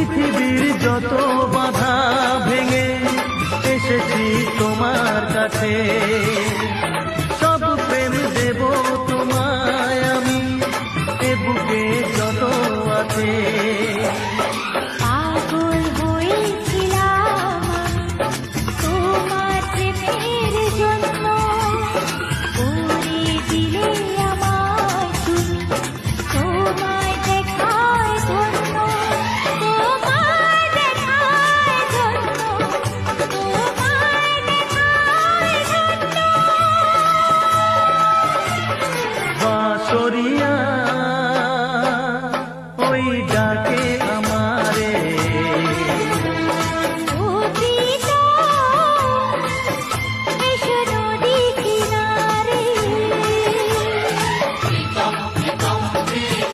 পৃথিবীর যত বাধা ভেঙে এসেছি তোমার কাছে, সব প্রেম দেব তোমায় আমি, এ বুকে যত আছে। পাগল হয়েছিলাম তোমার প্রেমের জন্য, করে দিলে আমায় তুমি তোমায় দেখার জন্য, তোমায় দেখার জন্য, তোমায় দেখার জন্য। বাঁশরিয়া ওই ডাকে